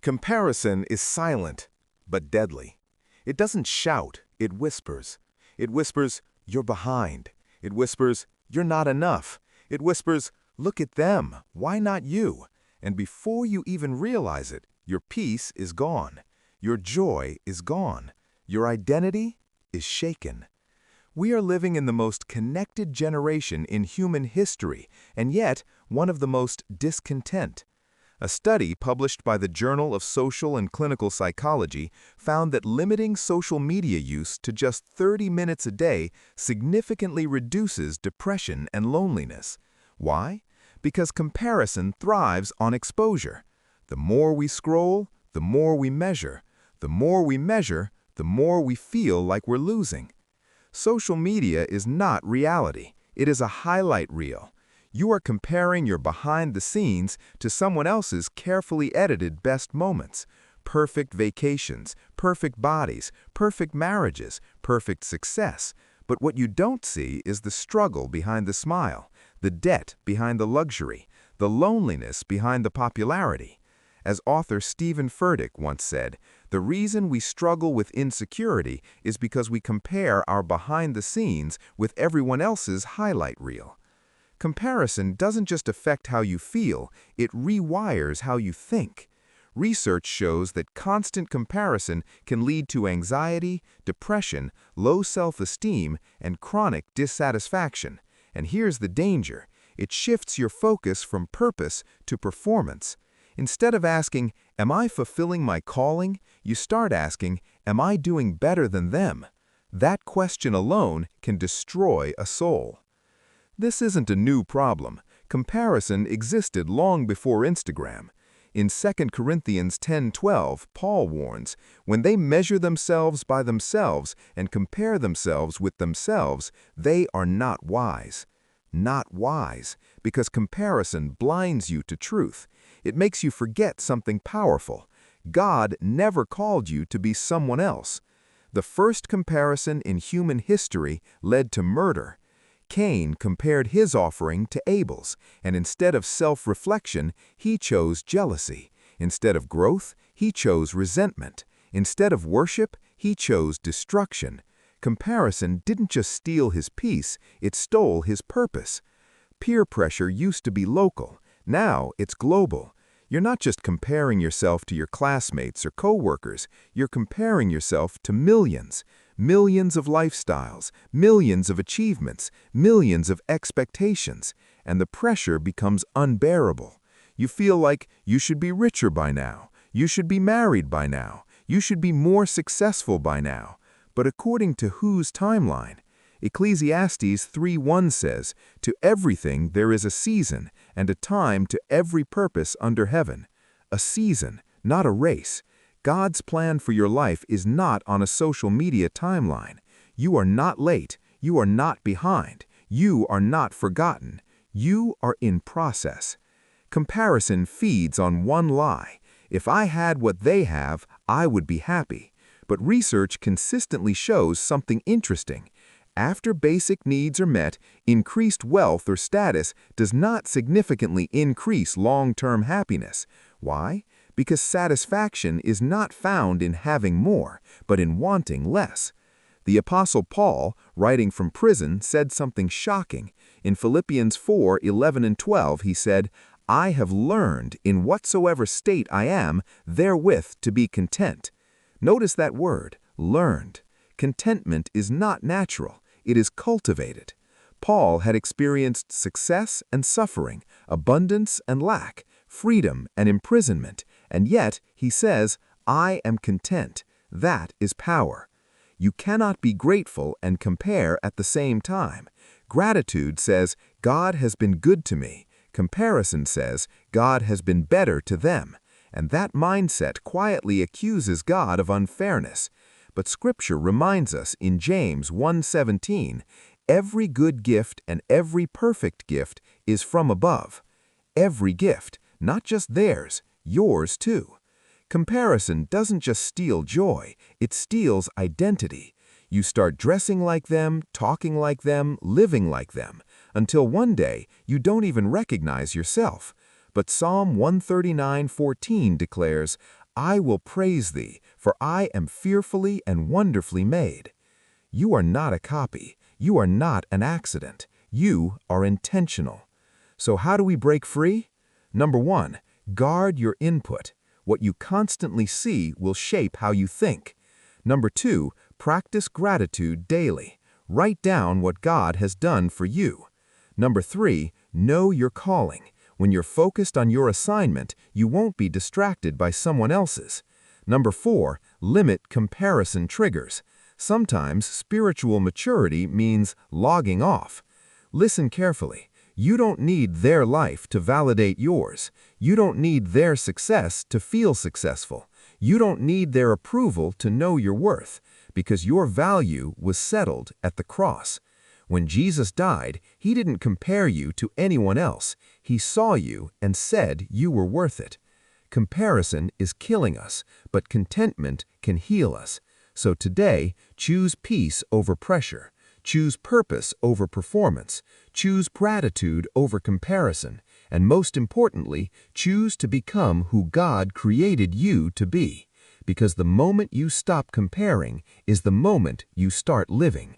Comparison is silent, but deadly. It doesn't shout, it whispers. It whispers, "You're behind." It whispers, "You're not enough." It whispers, "Look at them, why not you?" And before you even realize it, your peace is gone. Your joy is gone. Your identity is shaken. We are living in the most connected generation in human history, and yet one of the most discontent. A study published by the Journal of Social and Clinical Psychology found that limiting social media use to just 30 minutes a day significantly reduces depression and loneliness. Why? Because comparison thrives on exposure. The more we scroll, the more we measure. The more we measure, the more we feel like we're losing. Social media is not reality. It is a highlight reel. You are comparing your behind the scenes to someone else's carefully edited best moments. Perfect vacations, perfect bodies, perfect marriages, perfect success. But what you don't see is the struggle behind the smile, the debt behind the luxury, the loneliness behind the popularity. As author Stephen Furtick once said, the reason we struggle with insecurity is because we compare our behind the scenes with everyone else's highlight reel. Comparison doesn't just affect how you feel, it rewires how you think. Research shows that constant comparison can lead to anxiety, depression, low self-esteem, and chronic dissatisfaction. And here's the danger. It shifts your focus from purpose to performance. Instead of asking, "Am I fulfilling my calling?" you start asking, "Am I doing better than them?" That question alone can destroy a soul. This isn't a new problem. Comparison existed long before Instagram. In 2 Corinthians 10:12, Paul warns, when they measure themselves by themselves and compare themselves with themselves, they are not wise. Not wise, because comparison blinds you to truth. It makes you forget something powerful. God never called you to be someone else. The first comparison in human history led to murder. Cain compared his offering to Abel's, and instead of self-reflection, he chose jealousy. Instead of growth, he chose resentment. Instead of worship, he chose destruction. Comparison didn't just steal his peace, it stole his purpose. Peer pressure used to be local. Now it's global. You're not just comparing yourself to your classmates or coworkers, you're comparing yourself to millions. Millions of lifestyles, millions of achievements, millions of expectations, and the pressure becomes unbearable. You feel like you should be richer by now, you should be married by now, you should be more successful by now. But according to whose timeline? Ecclesiastes 3:1 says, "To everything there is a season, and a time to every purpose under heaven." A season, not a race. God's plan for your life is not on a social media timeline. You are not late. You are not behind. You are not forgotten. You are in process. Comparison feeds on one lie. If I had what they have, I would be happy. But research consistently shows something interesting. After basic needs are met, increased wealth or status does not significantly increase long-term happiness. Why? Because satisfaction is not found in having more, but in wanting less. The Apostle Paul, writing from prison, said something shocking. In Philippians 4:11 and 12, he said, "I have learned, in whatsoever state I am, therewith to be content." Notice that word, learned. Contentment is not natural, it is cultivated. Paul had experienced success and suffering, abundance and lack, freedom and imprisonment, and yet he says, "I am content." That is power. You cannot be grateful and compare at the same time. Gratitude says, "God has been good to me." Comparison says, "God has been better to them." And that mindset quietly accuses God of unfairness. But Scripture reminds us in James 1:17, "Every good gift and every perfect gift is from above." Every gift, not just theirs, yours too. Comparison doesn't just steal joy, it steals identity. You start dressing like them, talking like them, living like them, until one day you don't even recognize yourself. But Psalm 139:14 declares, I will praise thee, for I am fearfully and wonderfully made. You are not a copy. You are not an accident. You are intentional. So how do we break free? Number 1, guard your input. What you constantly see will shape how you think. Number 2, practice gratitude daily. Write down what God has done for you. Number 3, know your calling. When you're focused on your assignment, you won't be distracted by someone else's. Number 4, limit comparison triggers. Sometimes spiritual maturity means logging off. Listen carefully. You don't need their life to validate yours. You don't need their success to feel successful. You don't need their approval to know your worth, because your value was settled at the cross. When Jesus died, he didn't compare you to anyone else. He saw you and said you were worth it. Comparison is killing us, but contentment can heal us. So today, choose peace over pressure. Choose purpose over performance. Choose gratitude over comparison. And most importantly, choose to become who God created you to be. Because the moment you stop comparing is the moment you start living.